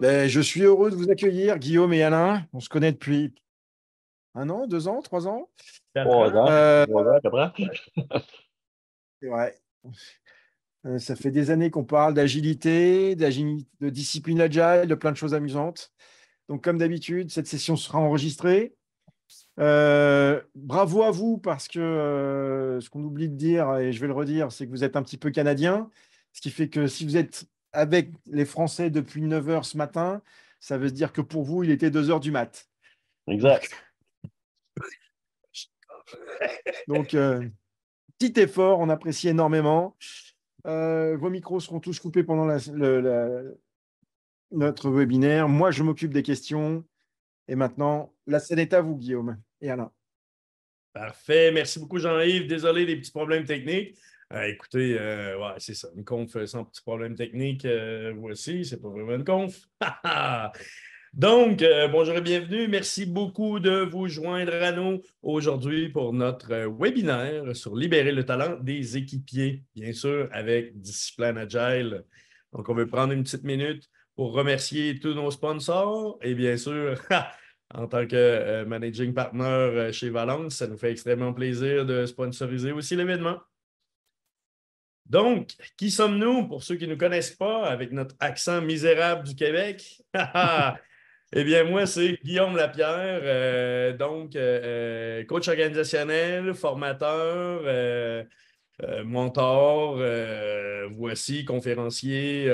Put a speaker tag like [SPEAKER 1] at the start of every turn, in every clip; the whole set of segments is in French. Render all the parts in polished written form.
[SPEAKER 1] Ben, je suis heureux de vous accueillir, Guillaume et Alain. On se connaît depuis 1 an, 2 ans, 3 ans.
[SPEAKER 2] 3 ans,
[SPEAKER 1] Euh,
[SPEAKER 2] 3 ans, à peu près.
[SPEAKER 1] c'est vrai. Ça fait des années qu'on parle d'agilité, de discipline agile, de plein de choses amusantes. Donc, comme d'habitude, cette session sera enregistrée. Bravo à vous parce que ce qu'on oublie de dire, et je vais le redire, c'est que vous êtes un petit peu canadien. Ce qui fait que si vous êtes avec les Français depuis 9 heures ce matin, ça veut dire que pour vous, il était 2 heures du mat.
[SPEAKER 2] Exact.
[SPEAKER 1] Donc, donc, petit effort, on apprécie énormément. Vos micros seront tous coupés pendant notre webinaire. Moi, je m'occupe des questions. Et maintenant, la scène est à vous, Guillaume et Alain.
[SPEAKER 3] Parfait. Merci beaucoup, Jean-Yves. Désolé des petits problèmes techniques. Écoutez, ouais, c'est ça. Une conf sans petits problèmes techniques, voici. C'est pas vraiment une conf. Donc, bonjour et bienvenue. Merci beaucoup de vous joindre à nous aujourd'hui pour notre webinaire sur libérer le talent des équipiers, bien sûr, avec Discipline Agile. Donc, on veut prendre une petite minute pour remercier tous nos sponsors et bien sûr, en tant que managing partner chez Valence, ça nous fait extrêmement plaisir de sponsoriser aussi l'événement. Donc, qui sommes-nous pour ceux qui ne nous connaissent pas avec notre accent misérable du Québec? Eh bien, moi, c'est Guillaume Lapierre, coach organisationnel, formateur, mentor, voici, conférencier,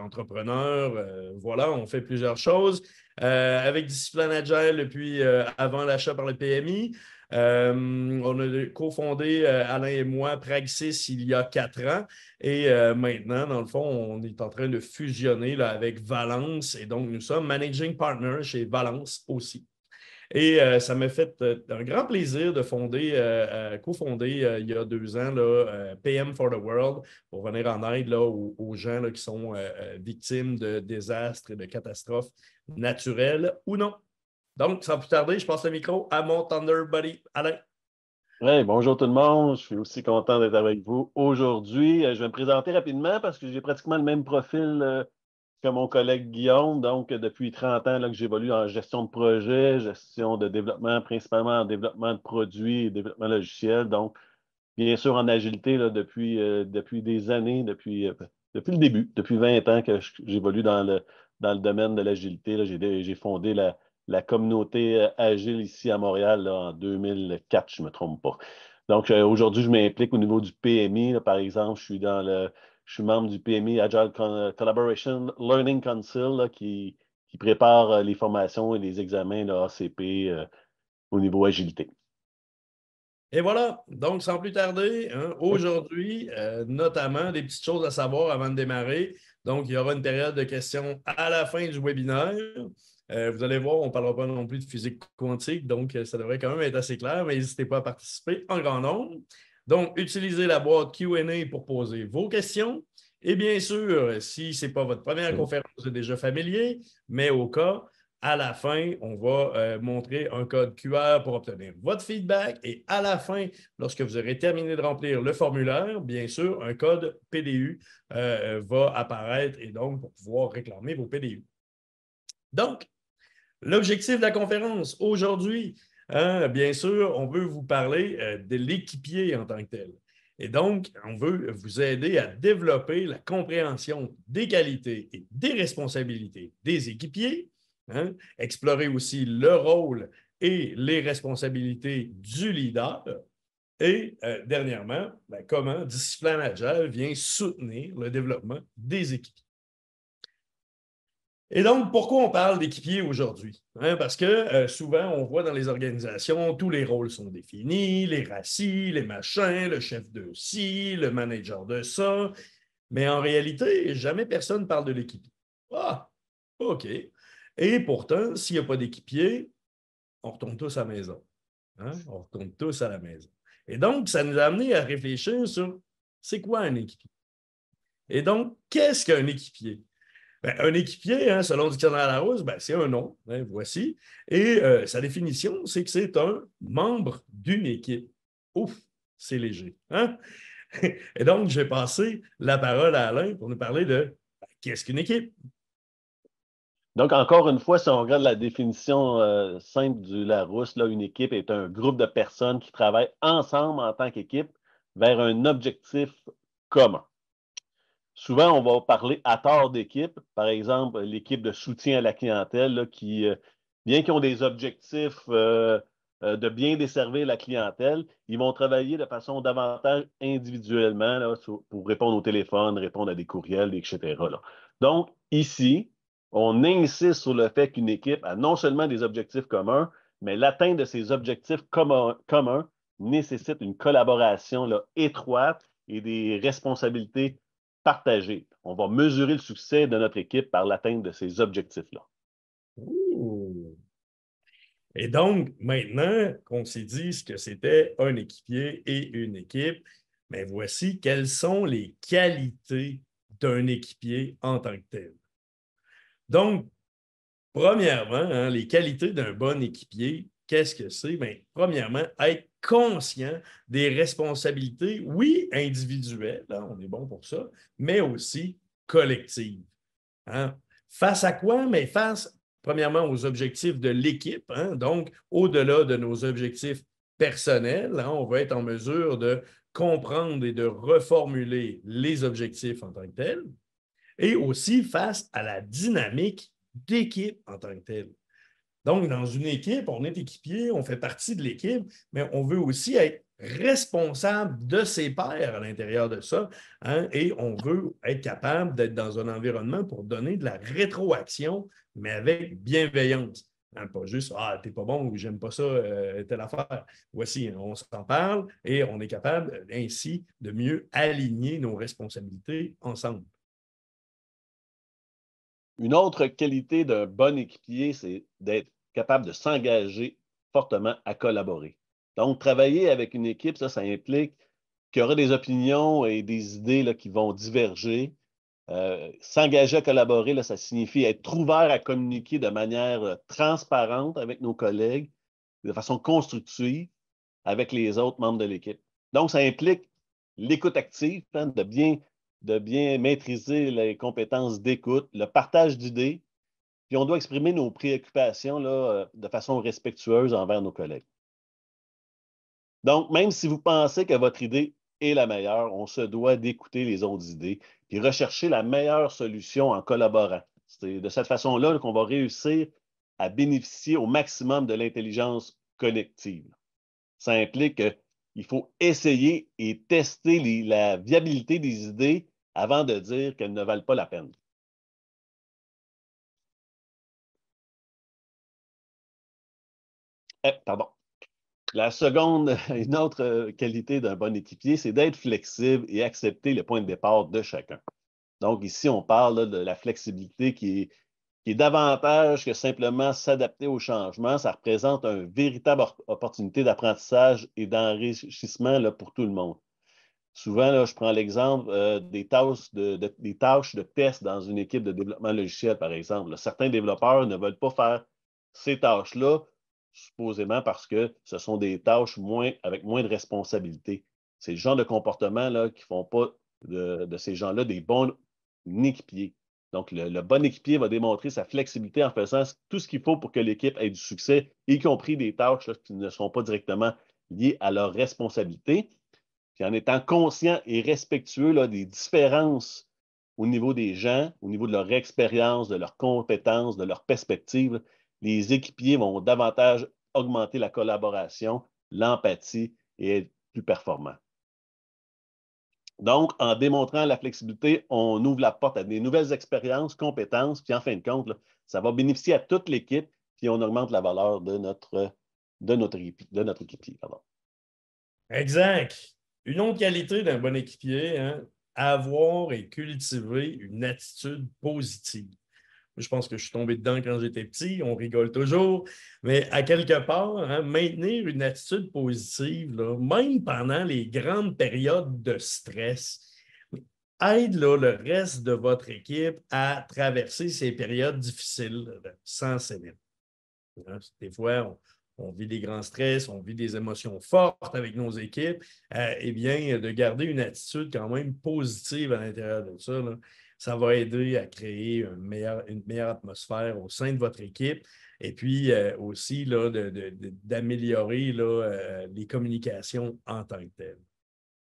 [SPEAKER 3] entrepreneur. Voilà, on fait plusieurs choses. Avec Discipline Agile depuis avant l'achat par le PMI. On a cofondé, Alain et moi, Praxis il y a 4 ans. Et maintenant, dans le fond, on est en train de fusionner là, avec Valence. Et donc, nous sommes managing partners chez Valence aussi. Et ça m'a fait un grand plaisir de cofonder il y a 2 ans là, PM for the World pour venir en aide là, aux gens là, qui sont victimes de désastres et de catastrophes naturelles ou non. Donc, sans plus tarder, je passe le micro à mon Thunder Buddy, Alain.
[SPEAKER 2] Hey, bonjour tout le monde. Je suis aussi content d'être avec vous aujourd'hui. Je vais me présenter rapidement parce que j'ai pratiquement le même profil que mon collègue Guillaume. Donc, depuis 30 ans là, que j'évolue en gestion de projet, gestion de développement, principalement en développement de produits et développement logiciel. Donc, bien sûr, en agilité là, depuis des années, depuis le début, depuis 20 ans que j'évolue dans le domaine de l'agilité. Là. J'ai fondé la communauté Agile ici à Montréal là, en 2004, je ne me trompe pas. Donc, aujourd'hui, je m'implique au niveau du PMI. Là, par exemple, je suis membre du PMI Agile Collaboration Learning Council là, qui prépare les formations et les examens de ACP au niveau agilité.
[SPEAKER 3] Et voilà, donc sans plus tarder, hein, aujourd'hui, notamment des petites choses à savoir avant de démarrer. Donc, il y aura une période de questions à la fin du webinaire. Vous allez voir, on ne parlera pas non plus de physique quantique, donc ça devrait quand même être assez clair, mais n'hésitez pas à participer en grand nombre. Donc, utilisez la boîte Q&A pour poser vos questions. Et bien sûr, si ce n'est pas votre première conférence, vous êtes déjà familier, mais au cas, à la fin, on va montrer un code QR pour obtenir votre feedback. Et à la fin, lorsque vous aurez terminé de remplir le formulaire, bien sûr, un code PDU va apparaître et donc pour pouvoir réclamer vos PDU. Donc, l'objectif de la conférence aujourd'hui, hein, bien sûr, on veut vous parler de l'équipier en tant que tel. Et donc, on veut vous aider à développer la compréhension des qualités et des responsabilités des équipiers, hein, explorer aussi le rôle et les responsabilités du leader. Et dernièrement, ben, comment Discipline Agile vient soutenir le développement des équipes. Et donc, pourquoi on parle d'équipier aujourd'hui? Hein, parce que souvent, on voit dans les organisations, tous les rôles sont définis, les racis, les machins, le chef de ci, le manager de ça. Mais en réalité, jamais personne parle de l'équipier. Ah, OK. Et pourtant, s'il n'y a pas d'équipier, on retourne tous à la maison. Hein? On retourne tous à la maison. Et donc, ça nous a amené à réfléchir sur c'est quoi un équipier? Et donc, qu'est-ce qu'un équipier? Ben, un équipier, hein, selon le dictionnaire Larousse, ben, c'est un nom, hein, voici. Et sa définition, c'est que c'est un membre d'une équipe. Ouf, c'est léger. Hein? Et donc, je vais passer la parole à Alain pour nous parler de ben, qu'est-ce qu'une équipe?
[SPEAKER 2] Donc, encore une fois, si on regarde la définition simple du Larousse, là, une équipe est un groupe de personnes qui travaillent ensemble en tant qu'équipe vers un objectif commun. Souvent, on va parler à tort d'équipe. Par exemple, l'équipe de soutien à la clientèle, là, qui, bien qu'ils ont des objectifs de bien desservir la clientèle, ils vont travailler de façon davantage individuellement là, pour répondre au téléphone, répondre à des courriels, etc. là. Donc, ici, on insiste sur le fait qu'une équipe a non seulement des objectifs communs, mais l'atteinte de ces objectifs communs nécessite une collaboration là, étroite et des responsabilités partagées. On va mesurer le succès de notre équipe par l'atteinte de ces objectifs-là.
[SPEAKER 3] Ouh. Et donc, maintenant qu'on s'est dit ce que c'était un équipier et une équipe, mais voici quelles sont les qualités d'un équipier en tant que tel. Donc, premièrement, hein, les qualités d'un bon équipier, qu'est-ce que c'est? Bien, premièrement, être conscient des responsabilités, oui, individuelles, hein, on est bon pour ça, mais aussi collectives. Hein? Face à quoi? Mais face, premièrement, aux objectifs de l'équipe. Hein? Donc, au-delà de nos objectifs personnels, hein, on va être en mesure de comprendre et de reformuler les objectifs en tant que tels. Et aussi face à la dynamique d'équipe en tant que telle. Donc, dans une équipe, on est équipier, on fait partie de l'équipe, mais on veut aussi être responsable de ses pairs à l'intérieur de ça, hein, et on veut être capable d'être dans un environnement pour donner de la rétroaction, mais avec bienveillance. Hein, pas juste, ah, t'es pas bon ou j'aime pas ça, telle affaire. Voici, on s'en parle et on est capable ainsi de mieux aligner nos responsabilités ensemble.
[SPEAKER 2] Une autre qualité d'un bon équipier, c'est d'être capable de s'engager fortement à collaborer. Donc, travailler avec une équipe, ça implique qu'il y aura des opinions et des idées là, qui vont diverger. S'engager à collaborer, là, ça signifie être ouvert à communiquer de manière transparente avec nos collègues, de façon constructive avec les autres membres de l'équipe. Donc, ça implique l'écoute active, hein, de bien maîtriser les compétences d'écoute, le partage d'idées, puis on doit exprimer nos préoccupations là, de façon respectueuse envers nos collègues. Donc, même si vous pensez que votre idée est la meilleure, on se doit d'écouter les autres idées, puis rechercher la meilleure solution en collaborant. C'est de cette façon-là qu'on va réussir à bénéficier au maximum de l'intelligence collective. Ça implique qu'il faut essayer et tester la viabilité des idées avant de dire qu'elles ne valent pas la peine. Pardon. La seconde, une autre qualité d'un bon équipier, c'est d'être flexible et accepter le point de départ de chacun. Donc ici, on parle là, de la flexibilité qui est davantage que simplement s'adapter au changement. Ça représente une véritable opportunité d'apprentissage et d'enrichissement là, pour tout le monde. Souvent, là, je prends l'exemple des tâches de test dans une équipe de développement logiciel, par exemple. Là, certains développeurs ne veulent pas faire ces tâches-là, supposément parce que ce sont des tâches avec moins de responsabilités. C'est le genre de comportement là, qui ne font pas de ces gens-là des bons équipiers. Donc, le bon équipier va démontrer sa flexibilité en faisant tout ce qu'il faut pour que l'équipe ait du succès, y compris des tâches là, qui ne sont pas directement liées à leurs responsabilités. Puis en étant conscient et respectueux là, des différences au niveau des gens, au niveau de leur expérience, de leurs compétences, de leurs perspectives, les équipiers vont davantage augmenter la collaboration, l'empathie et être plus performants. Donc, en démontrant la flexibilité, on ouvre la porte à des nouvelles expériences, compétences, puis en fin de compte, là, ça va bénéficier à toute l'équipe, puis on augmente la valeur de notre équipier. Pardon.
[SPEAKER 3] Exact. Une autre qualité d'un bon équipier, hein, avoir et cultiver une attitude positive. Je pense que je suis tombé dedans quand j'étais petit, on rigole toujours, mais à quelque part, hein, maintenir une attitude positive, là, même pendant les grandes périodes de stress, aide là, le reste de votre équipe à traverser ces périodes difficiles sans s'énerver. Hein, des fois, on vit des grands stress, on vit des émotions fortes avec nos équipes, eh bien, de garder une attitude quand même positive à l'intérieur de ça, là, ça va aider à créer une meilleure atmosphère au sein de votre équipe. Et puis aussi là, d'améliorer les communications en tant que telles.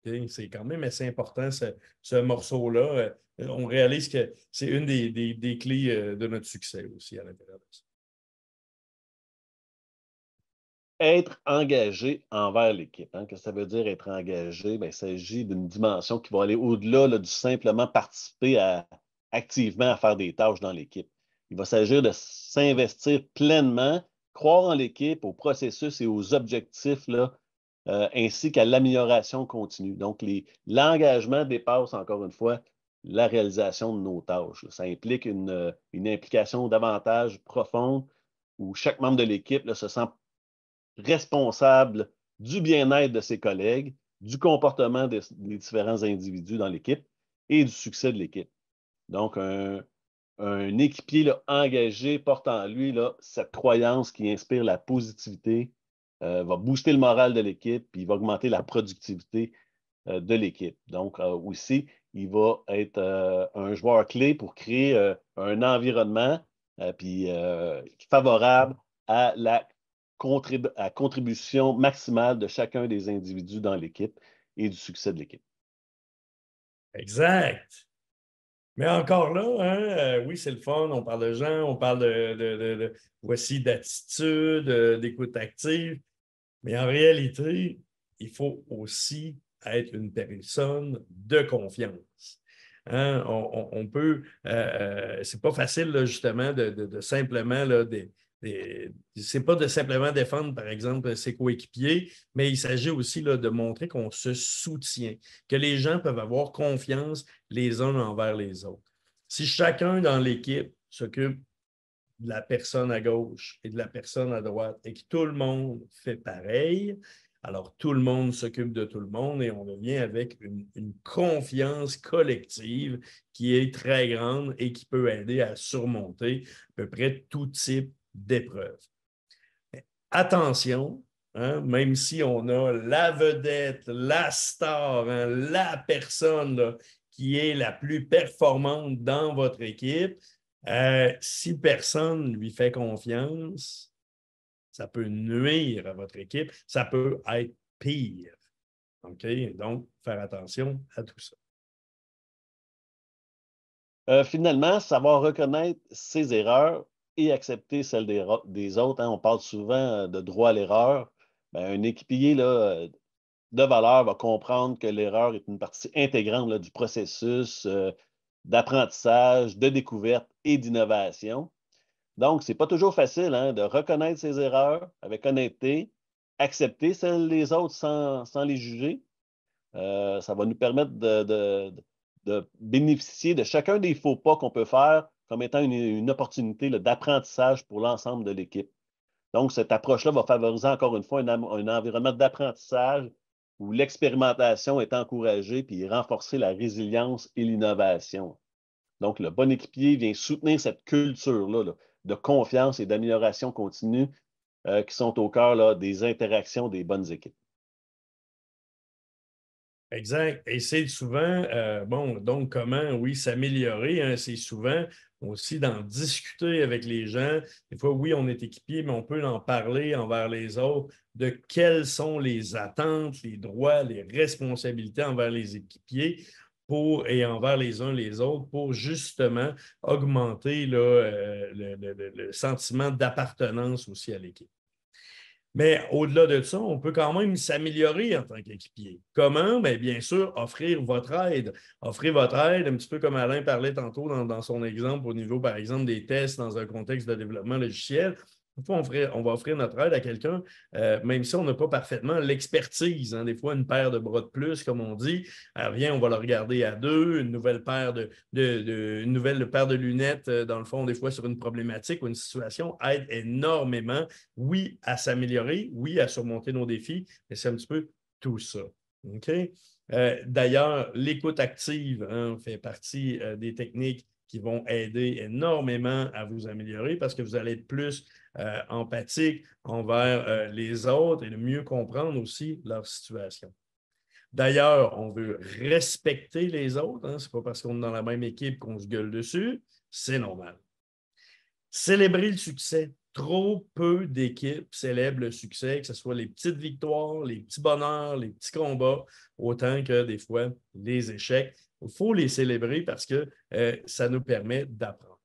[SPEAKER 3] Okay? C'est quand même assez important, ce morceau-là. On réalise que c'est une des clés de notre succès aussi à l'intérieur de ça.
[SPEAKER 2] Être engagé envers l'équipe. Hein? Qu'est-ce que ça veut dire être engagé? Bien, il s'agit d'une dimension qui va aller au-delà là, du simplement participer activement à faire des tâches dans l'équipe. Il va s'agir de s'investir pleinement, croire en l'équipe, au processus et aux objectifs, là, ainsi qu'à l'amélioration continue. Donc, l'engagement dépasse encore une fois la réalisation de nos tâches. Ça implique une implication davantage profonde où chaque membre de l'équipe là, se sent responsable du bien-être de ses collègues, du comportement des différents individus dans l'équipe et du succès de l'équipe. Donc, un équipier là, engagé porte en lui là, cette croyance qui inspire la positivité, va booster le moral de l'équipe, puis il va augmenter la productivité de l'équipe. Donc, aussi, il va être un joueur clé pour créer un environnement puis, favorable à la contribution maximale de chacun des individus dans l'équipe et du succès de l'équipe.
[SPEAKER 3] Exact. Mais encore là, hein, oui, c'est le fun, on parle de gens, on parle voici d'attitude, d'écoute active, mais en réalité, il faut aussi être une personne de confiance. Hein, on peut, c'est pas facile là, justement de simplement là, c'est pas de simplement défendre, par exemple, ses coéquipiers, mais il s'agit aussi là, de montrer qu'on se soutient, que les gens peuvent avoir confiance les uns envers les autres. Si chacun dans l'équipe s'occupe de la personne à gauche et de la personne à droite et que tout le monde fait pareil, alors tout le monde s'occupe de tout le monde et on devient avec une confiance collective qui est très grande et qui peut aider à surmonter à peu près tout type d'épreuve. Attention, hein, même si on a la vedette, la star, hein, la personne là, qui est la plus performante dans votre équipe, si personne ne lui fait confiance, ça peut nuire à votre équipe, ça peut être pire. OK? Donc, faire attention à tout ça.
[SPEAKER 2] Finalement, savoir reconnaître ses erreurs et accepter celles des autres. Hein. On parle souvent de droit à l'erreur. Un équipier là, de valeur va comprendre que l'erreur est une partie intégrante là, du processus d'apprentissage, de découverte et d'innovation. Donc, ce n'est pas toujours facile hein, de reconnaître ses erreurs avec honnêteté, accepter celles des autres sans les juger. Ça va nous permettre de bénéficier de chacun des faux pas qu'on peut faire comme étant une opportunité d'apprentissage pour l'ensemble de l'équipe. Donc, cette approche-là va favoriser encore une fois un environnement d'apprentissage où l'expérimentation est encouragée puis renforcer la résilience et l'innovation. Donc, le bon équipier vient soutenir cette culture-là là, de confiance et d'amélioration continue qui sont au cœur là, des interactions des bonnes équipes.
[SPEAKER 3] Exact. Et c'est souvent, bon, donc comment, oui, s'améliorer, hein, c'est souvent aussi d'en discuter avec les gens. Des fois, oui, on est équipier, mais on peut en parler envers les autres de quelles sont les attentes, les droits, les responsabilités envers les équipiers et envers les uns les autres pour justement augmenter là, le sentiment d'appartenance aussi à l'équipe. Mais au-delà de ça, on peut quand même s'améliorer en tant qu'équipier. Comment? Bien sûr, offrir votre aide. Offrir votre aide, un petit peu comme Alain parlait tantôt dans son exemple au niveau, par exemple, des tests dans un contexte de développement logiciel. Des fois, on va offrir notre aide à quelqu'un, même si on n'a pas parfaitement l'expertise. Hein, des fois, une paire de bras de plus, comme on dit. Alors, viens, on va le regarder à deux, une nouvelle paire une nouvelle paire de lunettes, dans le fond, des fois, sur une problématique ou une situation, aide énormément, oui, à s'améliorer, oui, à surmonter nos défis, mais c'est un petit peu tout ça. OK? D'ailleurs, l'écoute active hein, fait partie des techniques qui vont aider énormément à vous améliorer parce que vous allez être plus empathique envers les autres et de mieux comprendre aussi leur situation. D'ailleurs, on veut respecter les autres. Hein. Ce n'est pas parce qu'on est dans la même équipe qu'on se gueule dessus. C'est normal. Célébrer le succès. Trop peu d'équipes célèbrent le succès, que ce soit les petites victoires, les petits bonheurs, les petits combats, autant que des fois les échecs. Il faut les célébrer parce que ça nous permet d'apprendre.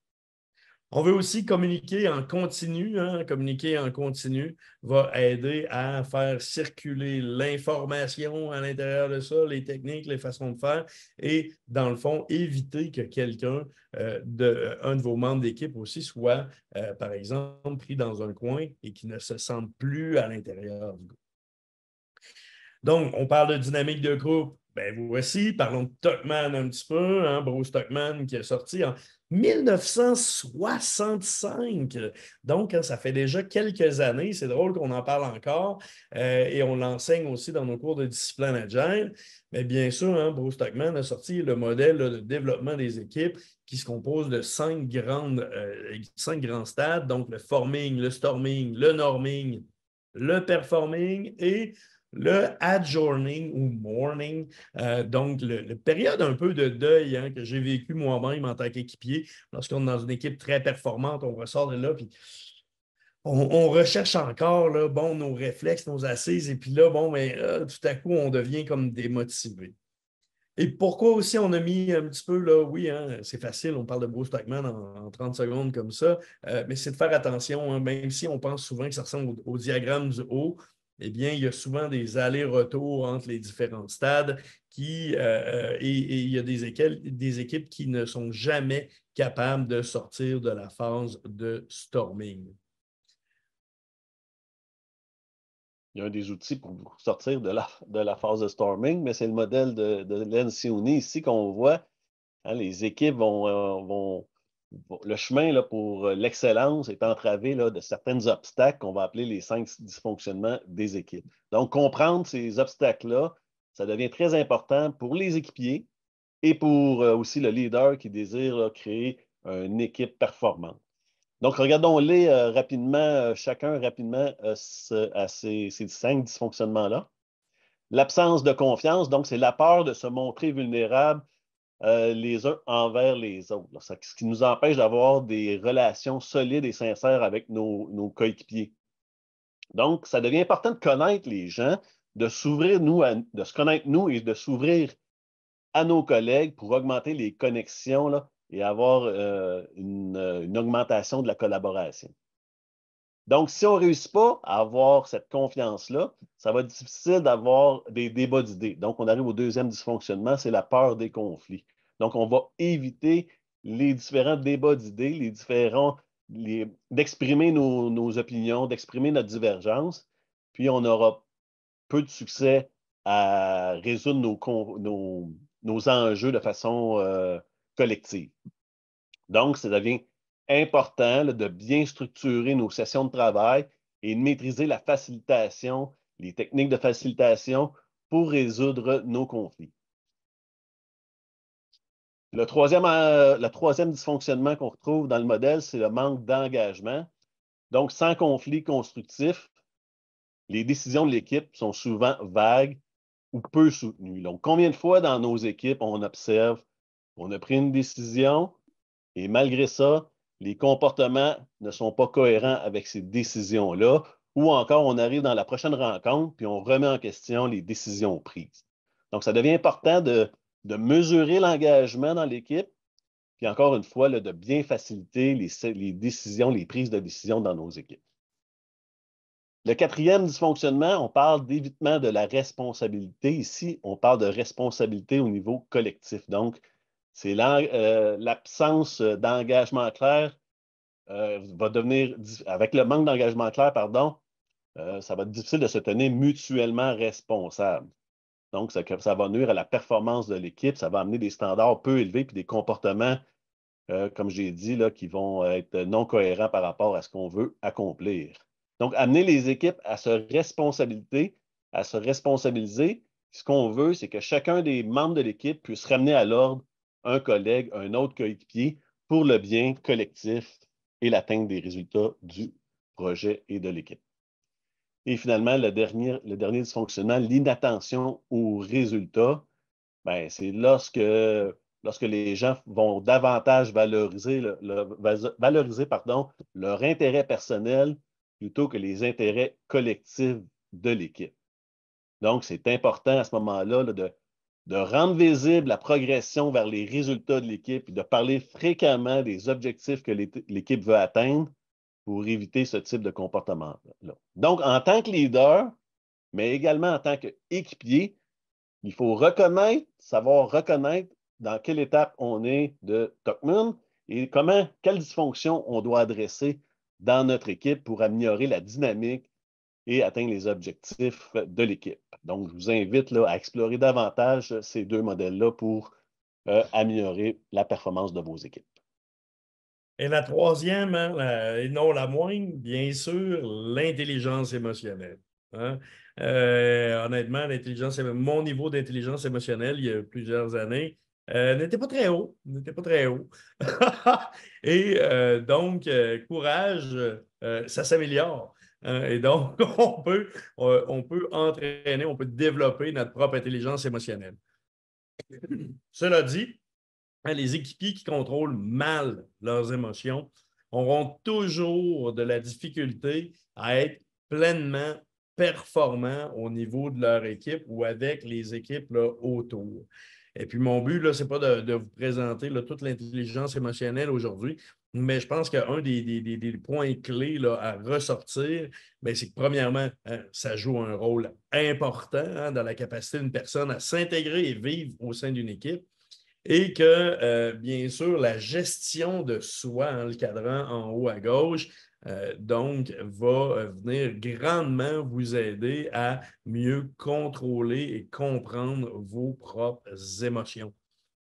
[SPEAKER 3] On veut aussi communiquer en continu. Hein? Communiquer en continu va aider à faire circuler l'information à l'intérieur de ça, les techniques, les façons de faire et, dans le fond, éviter que quelqu'un, un de vos membres d'équipe aussi, soit, par exemple, pris dans un coin et qui ne se sente plus à l'intérieur du groupe. Donc, on parle de dynamique de groupe. Ben, voici, parlons de Tuckman un petit peu, hein, Bruce Tuckman qui est sorti en 1965. Donc, hein, ça fait déjà quelques années. C'est drôle qu'on en parle encore et on l'enseigne aussi dans nos cours de discipline agile. Mais bien sûr, hein, Bruce Tuckman a sorti le modèle de développement des équipes qui se compose de cinq grands stades. Donc, le forming, le storming, le norming, le performing et le adjourning ou morning, donc le période un peu de deuil hein, que j'ai vécu moi-même en tant qu'équipier. Lorsqu'on est dans une équipe très performante, on ressort de là, puis on recherche encore là, bon, nos réflexes, nos assises, et puis là, bon, mais tout à coup, on devient comme démotivé. Et pourquoi aussi on a mis un petit peu, là, oui, hein, c'est facile, on parle de Bruce Tuckman en 30 secondes comme ça, mais c'est de faire attention, hein, même si on pense souvent que ça ressemble au diagramme du haut, eh bien, il y a souvent des allers-retours entre les différents stades et il y a des équipes qui ne sont jamais capables de sortir de la phase de storming.
[SPEAKER 2] Il y a un des outils pour sortir de la phase de storming, mais c'est le modèle de Lencioni ici qu'on voit. Hein, les équipes le chemin là, pour l'excellence est entravé là, de certains obstacles qu'on va appeler les 5 dysfonctionnements des équipes. Donc, comprendre ces obstacles-là, ça devient très important pour les équipiers et pour aussi le leader qui désire là, créer une équipe performante. Donc, regardons-les rapidement, chacun rapidement à ces 5 dysfonctionnements-là. L'absence de confiance, donc c'est la peur de se montrer vulnérable les uns envers les autres. Là. Ce qui nous empêche d'avoir des relations solides et sincères avec nos coéquipiers. Donc, ça devient important de connaître les gens, de s'ouvrir de se connaître nous et de s'ouvrir à nos collègues pour augmenter les connexions là, et avoir une augmentation de la collaboration. Donc, si on ne réussit pas à avoir cette confiance-là, ça va être difficile d'avoir des débats d'idées. Donc, on arrive au deuxième dysfonctionnement, c'est la peur des conflits. Donc, on va éviter les différents débats d'idées, d'exprimer nos opinions, d'exprimer notre divergence, puis on aura peu de succès à résoudre nos enjeux de façon collective. Donc, ça devient important là, de bien structurer nos sessions de travail et de maîtriser la facilitation, les techniques de facilitation pour résoudre nos conflits. Le troisième dysfonctionnement qu'on retrouve dans le modèle, c'est le manque d'engagement. Donc, sans conflit constructif, les décisions de l'équipe sont souvent vagues ou peu soutenues. Donc, combien de fois dans nos équipes on observe qu'on a pris une décision et malgré ça, les comportements ne sont pas cohérents avec ces décisions-là, ou encore on arrive dans la prochaine rencontre puis on remet en question les décisions prises. Donc, ça devient important de mesurer l'engagement dans l'équipe, puis encore une fois, là, de bien faciliter les décisions, les prises de décision dans nos équipes. Le quatrième dysfonctionnement, on parle d'évitement de la responsabilité. Ici, on parle de responsabilité au niveau collectif. Donc, c'est l'absence d'engagement clair va devenir, avec le manque d'engagement clair, pardon, ça va être difficile de se tenir mutuellement responsable. Donc, ça va nuire à la performance de l'équipe, ça va amener des standards peu élevés puis des comportements, comme j'ai dit, là, qui vont être non cohérents par rapport à ce qu'on veut accomplir. Donc, amener les équipes à se responsabiliser. Ce qu'on veut, c'est que chacun des membres de l'équipe puisse ramener à l'ordre un collègue, un autre coéquipier pour le bien collectif et l'atteinte des résultats du projet et de l'équipe. Et finalement, le dernier dysfonctionnement, l'inattention aux résultats, ben, c'est lorsque les gens vont davantage valoriser leur intérêt personnel plutôt que les intérêts collectifs de l'équipe. Donc, c'est important à ce moment-là là, de rendre visible la progression vers les résultats de l'équipe et de parler fréquemment des objectifs que l'équipe veut atteindre pour éviter ce type de comportement-là. Donc, en tant que leader, mais également en tant qu'équipier, il faut savoir reconnaître dans quelle étape on est de Tokman et quelle dysfonction on doit adresser dans notre équipe pour améliorer la dynamique et atteindre les objectifs de l'équipe. Donc, je vous invite là, à explorer davantage ces deux modèles-là pour améliorer la performance de vos équipes.
[SPEAKER 3] Et la troisième, hein, et non la moindre, bien sûr, l'intelligence émotionnelle. Hein. Honnêtement, mon niveau d'intelligence émotionnelle, il y a plusieurs années, n'était pas très haut. N'était pas très haut. Et donc, courage, ça s'améliore. Hein. Et donc, on peut entraîner, on peut développer notre propre intelligence émotionnelle. Cela dit, les équipiers qui contrôlent mal leurs émotions auront toujours de la difficulté à être pleinement performants au niveau de leur équipe ou avec les équipes là, autour. Et puis, mon but, ce n'est pas de vous présenter là, toute l'intelligence émotionnelle aujourd'hui, mais je pense qu'un des points clés là, à ressortir, c'est que, premièrement, hein, ça joue un rôle important hein, dans la capacité d'une personne à s'intégrer et vivre au sein d'une équipe. Et que, bien sûr, la gestion de soi, hein, le cadran en haut à gauche, donc, va venir grandement vous aider à mieux contrôler et comprendre vos propres émotions.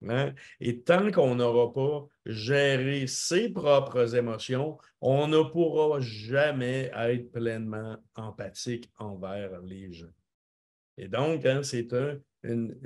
[SPEAKER 3] Hein? Et tant qu'on n'aura pas géré ses propres émotions, on ne pourra jamais être pleinement empathique envers les gens. Et donc, hein, c'est une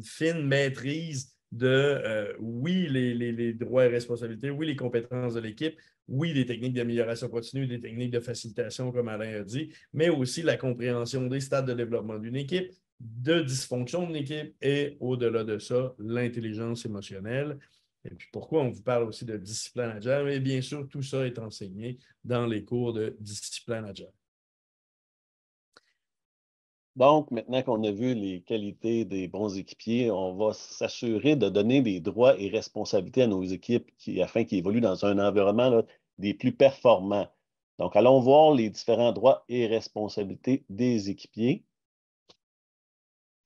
[SPEAKER 3] fine maîtrise de, oui, les droits et responsabilités, oui, les compétences de l'équipe, oui, les techniques d'amélioration continue, des techniques de facilitation, comme Alain a dit, mais aussi la compréhension des stades de développement d'une équipe, de dysfonction d'une équipe et, au-delà de ça, l'intelligence émotionnelle. Et puis, pourquoi on vous parle aussi de discipline agile? Mais bien sûr, tout ça est enseigné dans les cours de discipline agile.
[SPEAKER 2] Donc, maintenant qu'on a vu les qualités des bons équipiers, on va s'assurer de donner des droits et responsabilités à nos équipes afin qu'ils évoluent dans un environnement là, des plus performants. Donc, allons voir les différents droits et responsabilités des équipiers.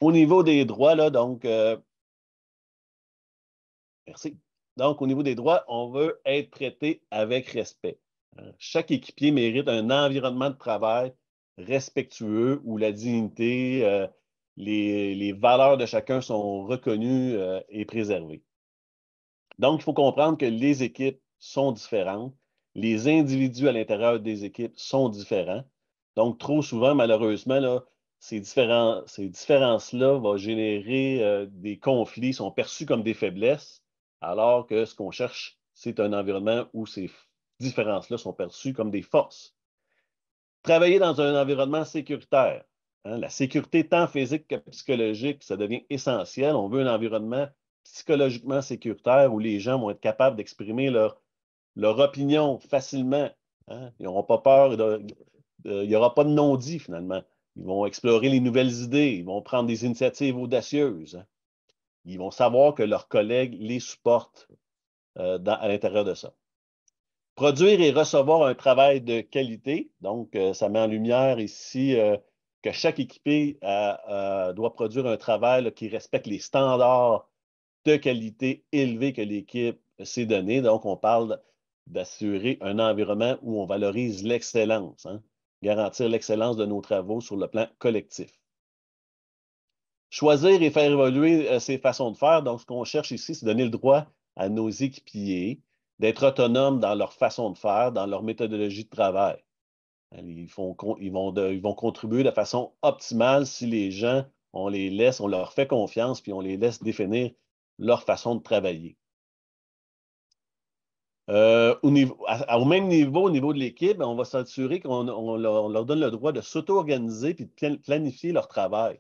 [SPEAKER 2] Au niveau des droits, là, donc, merci. Donc, au niveau des droits, on veut être traité avec respect. Chaque équipier mérite un environnement de travail respectueux où la dignité, les valeurs de chacun sont reconnues et préservées. Donc, il faut comprendre que les équipes sont différentes. Les individus à l'intérieur des équipes sont différents. Donc, trop souvent, malheureusement, là, ces différences-là vont générer des conflits, sont perçus comme des faiblesses, alors que ce qu'on cherche, c'est un environnement où ces différences-là sont perçues comme des forces. Travailler dans un environnement sécuritaire. Hein, la sécurité tant physique que psychologique, ça devient essentiel. On veut un environnement psychologiquement sécuritaire où les gens vont être capables d'exprimer leur opinion facilement. Hein. Ils n'auront pas peur, il n'y aura pas de non-dit finalement. Ils vont explorer les nouvelles idées, ils vont prendre des initiatives audacieuses. Hein. Ils vont savoir que leurs collègues les supportent à l'intérieur de ça. Produire et recevoir un travail de qualité. Donc, ça met en lumière ici que chaque équipé doit produire un travail là, qui respecte les standards de qualité élevés que l'équipe s'est donné. Donc, on parle d'assurer un environnement où on valorise l'excellence, hein, garantir l'excellence de nos travaux sur le plan collectif. Choisir et faire évoluer ces façons de faire. Donc, ce qu'on cherche ici, c'est donner le droit à nos équipiers d'être autonomes dans leur façon de faire, dans leur méthodologie de travail. Ils vont contribuer de façon optimale si les gens, on leur fait confiance, puis on les laisse définir leur façon de travailler. Au même niveau, au niveau de l'équipe, on va s'assurer qu'on leur donne le droit de s'auto-organiser et de planifier leur travail.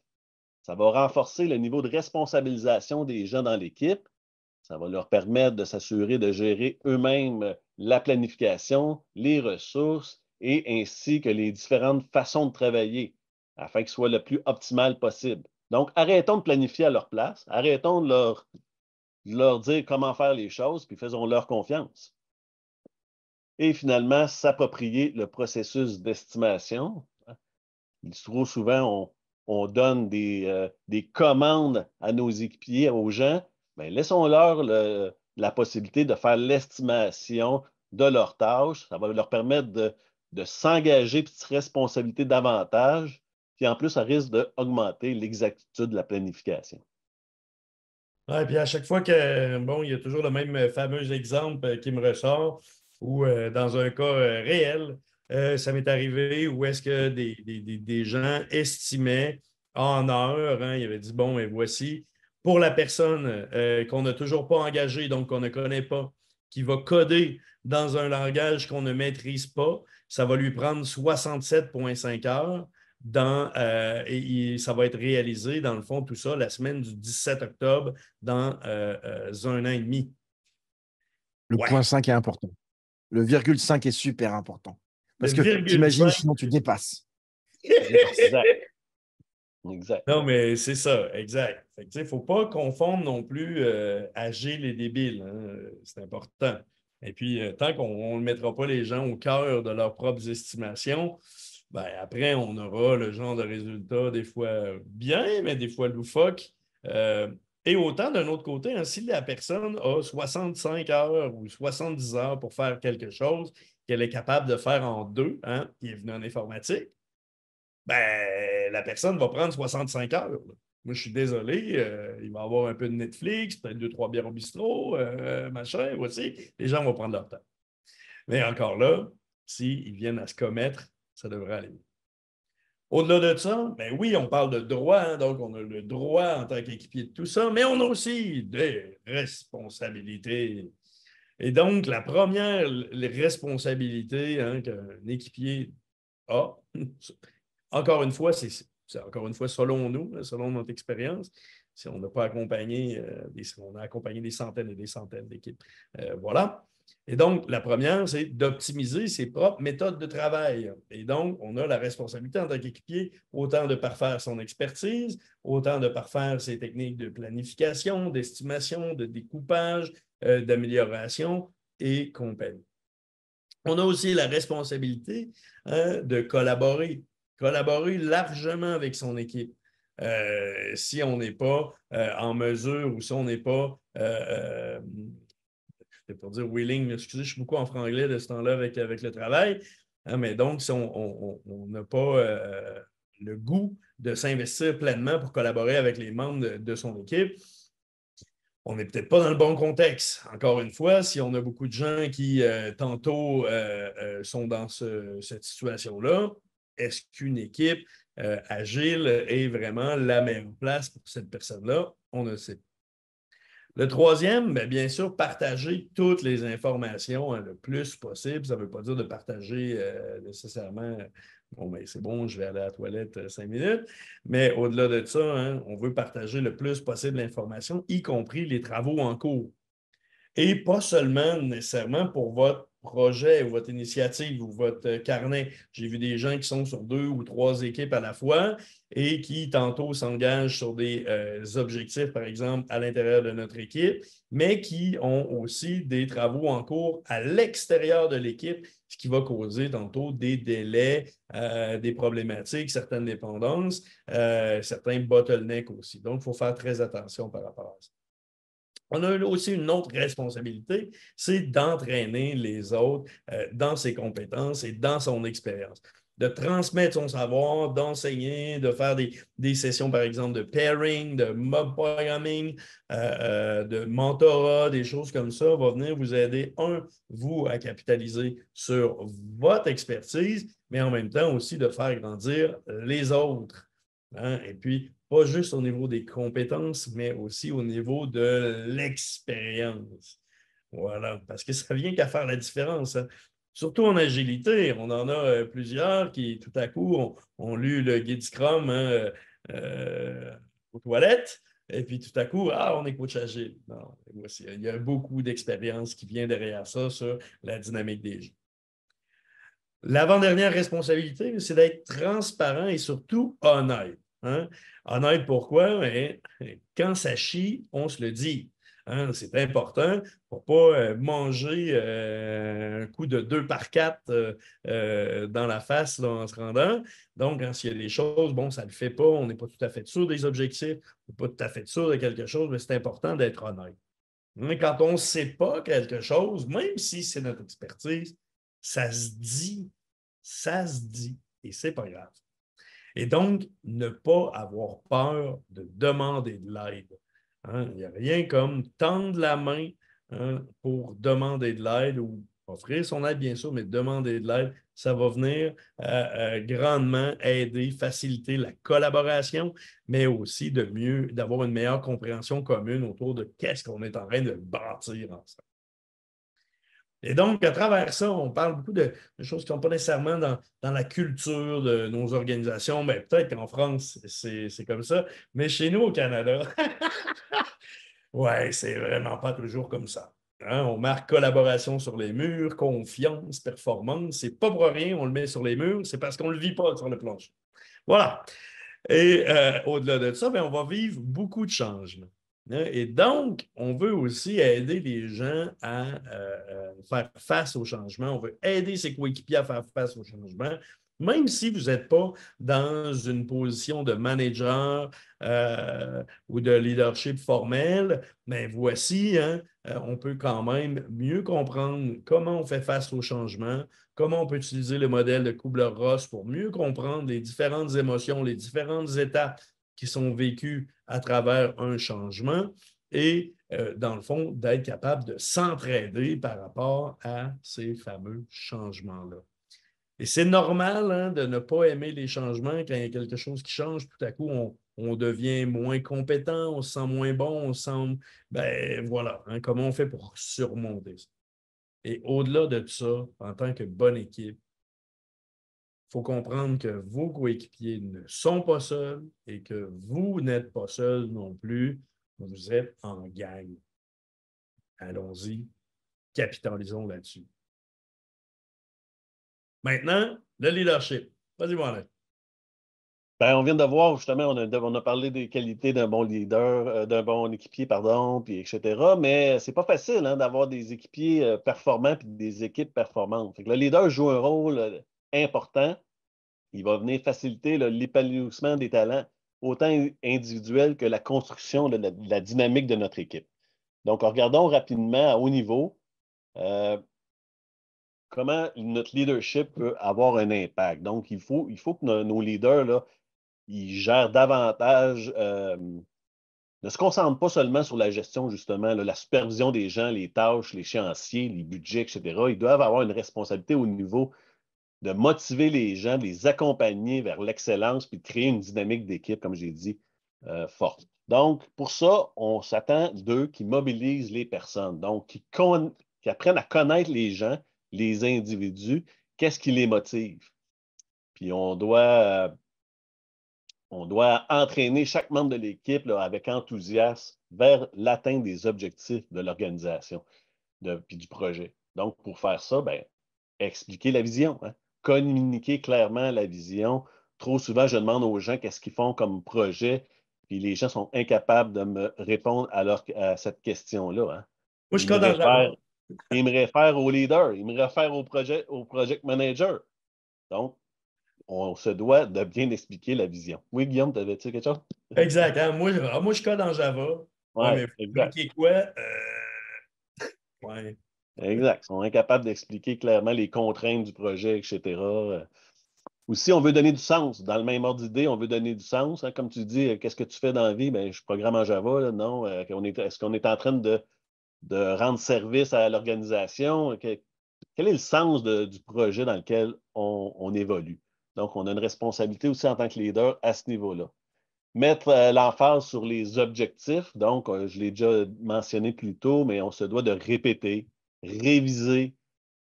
[SPEAKER 2] Ça va renforcer le niveau de responsabilisation des gens dans l'équipe. Ça va leur permettre de s'assurer de gérer eux-mêmes la planification, les ressources et ainsi que les différentes façons de travailler afin qu'ils soient le plus optimal possible. Donc, arrêtons de planifier à leur place, arrêtons de leur dire comment faire les choses, puis faisons-leur confiance. Et finalement, s'approprier le processus d'estimation. Trop souvent, on donne des commandes à nos équipiers, aux gens. Bien, laissons-leur la possibilité de faire l'estimation de leurs tâches. Ça va leur permettre de s'engager et de se responsabiliser davantage. Puis en plus, ça risque d'augmenter l'exactitude de la planification.
[SPEAKER 3] Ouais, puis à chaque fois que, bon, il y a toujours le même fameux exemple qui me ressort, où dans un cas réel, ça m'est arrivé où est-ce que des gens estimaient en heures, hein, ils avaient dit, bon, et voici, pour la personne qu'on n'a toujours pas engagée, donc qu'on ne connaît pas, qui va coder dans un langage qu'on ne maîtrise pas, ça va lui prendre 67,5 heures et ça va être réalisé, dans le fond, tout ça, la semaine du 17 octobre dans un an et demi.
[SPEAKER 1] Le
[SPEAKER 3] Ouais.
[SPEAKER 1] point 5 est important. Le virgule 5 est super important. Parce que
[SPEAKER 3] virgule
[SPEAKER 1] t'imagines,
[SPEAKER 3] 5.
[SPEAKER 1] sinon tu dépasses.
[SPEAKER 2] Exact. Exact.
[SPEAKER 3] Non, mais c'est ça, exact. Il ne faut pas confondre non plus agile et débile. Hein. C'est important. Et puis, tant qu'on ne mettra pas les gens au cœur de leurs propres estimations, ben, après, on aura le genre de résultats des fois bien, mais des fois loufoques. Et autant d'un autre côté, hein, si la personne a 65 heures ou 70 heures pour faire quelque chose qu'elle est capable de faire en deux, hein, qui est venu en informatique, ben, la personne va prendre 65 heures. Là. Moi, je suis désolé, il va y avoir un peu de Netflix, peut-être 2, 3 bières au bistrot, machin, voici. Les gens vont prendre leur temps. Mais encore là, s'ils viennent à se commettre, ça devrait aller mieux. Au-delà de ça, ben oui, on parle de droit, hein, donc on a le droit en tant qu'équipier de tout ça, mais on a aussi des responsabilités. Et donc, la première responsabilité hein, qu'un équipier a, encore une fois, c'est encore une fois selon nous, selon notre expérience, si on n'a pas accompagné, on a accompagné des centaines et des centaines d'équipes. Voilà. Et donc, la première, c'est d'optimiser ses propres méthodes de travail. Et donc, on a la responsabilité en tant qu'équipier, autant de parfaire son expertise, autant de parfaire ses techniques de planification, d'estimation, de découpage, d'amélioration et compagnie. On a aussi la responsabilité hein, de collaborer largement avec son équipe. Si on n'est pas en mesure ou si on n'est pas, je ne vais pas dire willing, excusez, je suis beaucoup en franglais de ce temps-là avec le travail, hein, mais donc si on n'a pas le goût de s'investir pleinement pour collaborer avec les membres de son équipe, on n'est peut-être pas dans le bon contexte. Encore une fois, si on a beaucoup de gens qui, tantôt, sont dans cette situation-là, est-ce qu'une équipe agile est vraiment la meilleure place pour cette personne-là? On ne sait pas. Le troisième, bien sûr, partager toutes les informations hein, le plus possible. Ça ne veut pas dire de partager nécessairement bon, ben, c'est bon, je vais aller à la toilette 5 minutes. Mais au-delà de ça, hein, on veut partager le plus possible l'information, y compris les travaux en cours. Et pas seulement nécessairement pour votre projet ou votre initiative ou votre carnet. J'ai vu des gens qui sont sur 2 ou 3 équipes à la fois et qui tantôt s'engagent sur des objectifs, par exemple, à l'intérieur de notre équipe, mais qui ont aussi des travaux en cours à l'extérieur de l'équipe, ce qui va causer tantôt des délais, des problématiques, certaines dépendances, certains bottlenecks aussi. Donc, il faut faire très attention par rapport à ça. On a aussi une autre responsabilité, c'est d'entraîner les autres dans ses compétences et dans son expérience. De transmettre son savoir, d'enseigner, de faire des sessions, par exemple, de pairing, de mob programming, de mentorat, des choses comme ça, va venir vous aider, vous, à capitaliser sur votre expertise, mais en même temps aussi de faire grandir les autres. Hein? Et puis, pas juste au niveau des compétences, mais aussi au niveau de l'expérience. Voilà, parce que ça vient qu'à faire la différence, hein. Surtout en agilité, on en a plusieurs qui, tout à coup, ont lu le guide Scrum, hein, aux toilettes, et puis tout à coup, on est coach agile. Non, voici, il y a beaucoup d'expérience qui vient derrière ça sur la dynamique des gens. L'avant-dernière responsabilité, c'est d'être transparent et surtout honnête, hein. Honnête pourquoi? Mais quand ça chie, on se le dit, hein. C'est important pour ne pas manger un coup de 2 par 4 dans la face là, en se rendant. Donc, quand il y a des choses, bon, ça ne le fait pas, on n'est pas tout à fait sûr des objectifs, on n'est pas tout à fait sûr de quelque chose, mais c'est important d'être honnête. Mais quand on ne sait pas quelque chose, même si c'est notre expertise, ça se dit, ça se dit, et c'est pas grave. Et donc, ne pas avoir peur de demander de l'aide, hein. Il n'y a rien comme tendre la main, hein, pour demander de l'aide ou offrir son aide, bien sûr, mais demander de l'aide, ça va venir grandement aider, faciliter la collaboration, mais aussi d'avoir une meilleure compréhension commune autour de qu'est-ce qu'on est en train de bâtir ensemble. Et donc, à travers ça, on parle beaucoup de choses qui ne sont pas nécessairement dans la culture de nos organisations. Mais peut-être qu'en France, c'est comme ça. Mais chez nous, au Canada, ouais, c'est vraiment pas toujours comme ça, hein. On marque collaboration sur les murs, confiance, performance. C'est pas pour rien, on le met sur les murs, c'est parce qu'on ne le vit pas sur le plancher. Voilà. Et au-delà de ça, bien, on va vivre beaucoup de changements, hein. Et donc, on veut aussi aider les gens à faire face au changement. On veut aider ses coéquipiers à faire face au changement, même si vous n'êtes pas dans une position de manager ou de leadership formel. Mais voici, hein, on peut quand même mieux comprendre comment on fait face au changement, comment on peut utiliser le modèle de Kubler-Ross pour mieux comprendre les différentes émotions, les différentes étapes qui sont vécues à travers un changement et, dans le fond, d'être capable de s'entraider par rapport à ces fameux changements-là. Et c'est normal, hein, de ne pas aimer les changements quand il y a quelque chose qui change. Tout à coup, on devient moins compétent, on se sent moins bon, on se sent... Ben voilà, hein, comment on fait pour surmonter ça? Et au-delà de ça, en tant que bonne équipe, il faut comprendre que vos coéquipiers ne sont pas seuls et que vous n'êtes pas seuls non plus. Vous êtes en gang. Allons-y, capitalisons là-dessus. Maintenant, le leadership. Vas-y, Mohamed.
[SPEAKER 2] Ben, on vient de voir, justement, on a parlé des qualités d'un bon leader, d'un bon équipier, pardon, puis etc. Mais c'est pas facile, hein, d'avoir des équipiers performants puis des équipes performantes. Fait que le leader joue un rôle important. Il va venir faciliter l'épanouissement des talents, autant individuels que la construction de la dynamique de notre équipe. Donc, regardons rapidement à haut niveau euh, comment notre leadership peut avoir un impact. Donc, il faut que nos leaders là, ils gèrent davantage, ne se concentrent pas seulement sur la gestion, justement, là, la supervision des gens, les tâches, l'échéancier, les budgets, etc. Ils doivent avoir une responsabilité au niveau de motiver les gens, de les accompagner vers l'excellence, puis de créer une dynamique d'équipe, comme j'ai dit, forte. Donc, pour ça, on s'attend d'eux qui mobilisent les personnes, donc qui apprennent à connaître les gens, les individus, qu'est-ce qui les motive. Puis on doit entraîner chaque membre de l'équipe là, avec enthousiasme vers l'atteinte des objectifs de l'organisation puis du projet. Donc, pour faire ça, ben, expliquer la vision, hein, communiquer clairement la vision. Trop souvent, je demande aux gens qu'est-ce qu'ils font comme projet, puis les gens sont incapables de me répondre à cette question-là, hein.
[SPEAKER 3] Moi, je code dans Java.
[SPEAKER 2] Ils me réfèrent au leader, ils me réfèrent au project manager. Donc, on se doit de bien expliquer la vision. Oui, Guillaume, t'avais-tu quelque chose?
[SPEAKER 3] Exact, hein? Moi, je code en Java. Ouais,
[SPEAKER 2] Oui,
[SPEAKER 3] mais
[SPEAKER 2] exact.
[SPEAKER 3] expliquer quoi? Ouais.
[SPEAKER 2] Exact. Ils sont incapables d'expliquer clairement les contraintes du projet, etc. Aussi, on veut donner du sens. Dans le même ordre d'idée, on veut donner du sens, hein. Comme tu dis, qu'est-ce que tu fais dans la vie? Ben, je programme en Java, là. Non. Est-ce qu'on est en train de rendre service à l'organisation? Quel est le sens du projet dans lequel on évolue? Donc, on a une responsabilité aussi en tant que leader à ce niveau-là. Mettre l'emphase sur les objectifs. Donc, je l'ai déjà mentionné plus tôt, mais on se doit de répéter, réviser,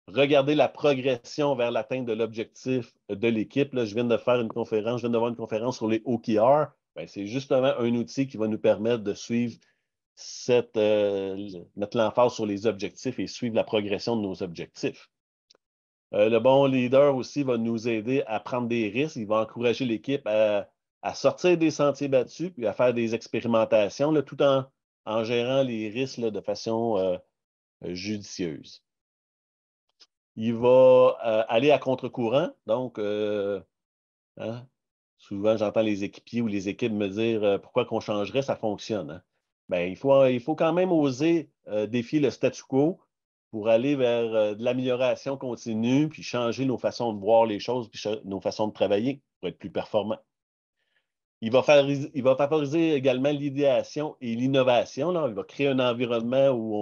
[SPEAKER 2] regarder la progression vers l'atteinte de l'objectif de l'équipe. Là, je viens de faire une conférence, je viens de voir une conférence sur les OKR. Ben, c'est justement un outil qui va nous permettre de suivre mettre l'emphase sur les objectifs et suivre la progression de nos objectifs. Le bon leader aussi va nous aider à prendre des risques. Il va encourager l'équipe à sortir des sentiers battus puis à faire des expérimentations là, tout en gérant les risques là, de façon judicieuse. Il va aller à contre-courant. Donc, hein, souvent, j'entends les équipiers ou les équipes me dire pourquoi qu'on changerait, ça fonctionne. Hein? Ben, il faut quand même oser défier le statu quo pour aller vers de l'amélioration continue, puis changer nos façons de voir les choses, puis nos façons de travailler pour être plus performants. Il va favoriser également l'idéation et l'innovation. Il va créer un environnement où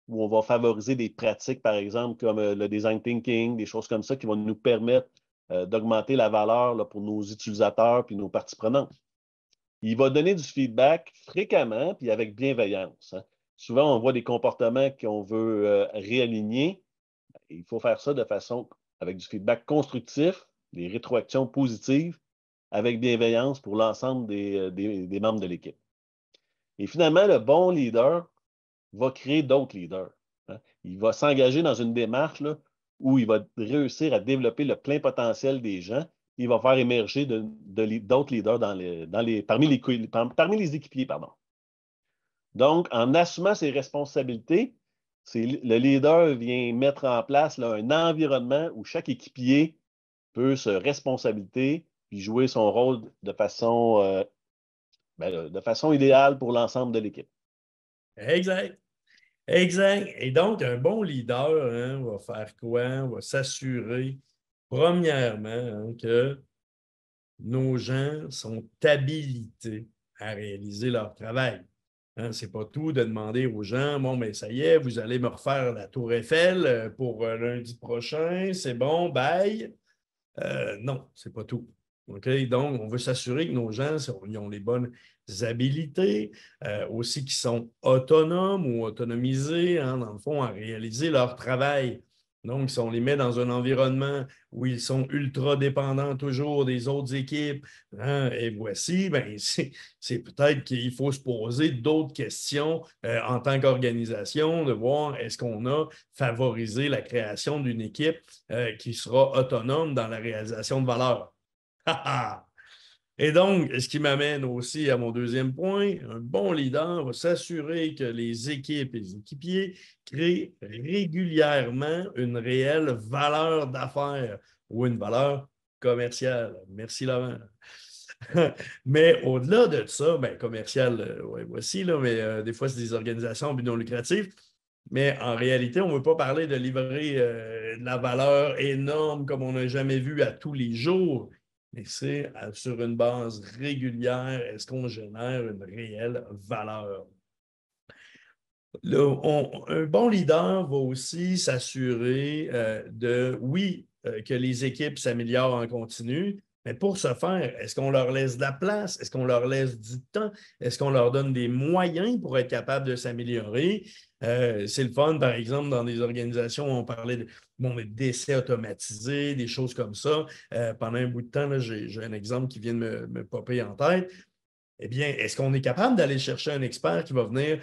[SPEAKER 2] on va favoriser des pratiques, par exemple, comme le design thinking, des choses comme ça qui vont nous permettre d'augmenter la valeur là, pour nos utilisateurs et nos parties prenantes. Il va donner du feedback fréquemment puis avec bienveillance. Hein. Souvent, on voit des comportements qu'on veut réaligner. Il faut faire ça de façon avec du feedback constructif, des rétroactions positives, avec bienveillance pour l'ensemble des membres de l'équipe. Et finalement, le bon leader va créer d'autres leaders. Hein. Il va s'engager dans une démarche là, où il va réussir à développer le plein potentiel des gens. Il va faire émerger d'autres leaders parmi les équipiers. Pardon. Donc, en assumant ses responsabilités, le leader vient mettre en place là, un environnement où chaque équipier peut se responsabiliser puis jouer son rôle de façon idéale pour l'ensemble de l'équipe.
[SPEAKER 3] Exact. Exact. Et donc, un bon leader va faire quoi? Va s'assurer, premièrement, que nos gens sont habilités à réaliser leur travail. Ce n'est pas tout de demander aux gens, bon, mais ça y est, vous allez me refaire la Tour Eiffel pour lundi prochain, c'est bon, bye. Non, ce n'est pas tout. Okay? Donc, on veut s'assurer que nos gens ils ont les bonnes habilités, aussi qu'ils sont autonomes ou autonomisés, dans le fond, à réaliser leur travail. Donc, si on les met dans un environnement où ils sont ultra dépendants toujours des autres équipes, et voici, ben, c'est peut-être qu'il faut se poser d'autres questions en tant qu'organisation, de voir est-ce qu'on a favorisé la création d'une équipe qui sera autonome dans la réalisation de valeur. Et donc, ce qui m'amène aussi à mon deuxième point, un bon leader va s'assurer que les équipes et les équipiers créent régulièrement une réelle valeur d'affaires ou une valeur commerciale. Merci, Laurent. Mais au-delà de ça, bien, commercial, ouais, voici, là, mais des fois, c'est des organisations non lucratives. Mais en réalité, on ne veut pas parler de livrer de la valeur énorme comme on n'a jamais vu à tous les jours, mais c'est sur une base régulière, est-ce qu'on génère une réelle valeur? Un bon leader va aussi s'assurer que les équipes s'améliorent en continu, mais pour ce faire, est-ce qu'on leur laisse de la place? Est-ce qu'on leur laisse du temps? Est-ce qu'on leur donne des moyens pour être capable de s'améliorer? C'est le fun, par exemple, dans des organisations où on parlait d'essais automatisés, des choses comme ça. Pendant un bout de temps, j'ai un exemple qui vient de me popper en tête. Eh bien, est-ce qu'on est capable d'aller chercher un expert qui va venir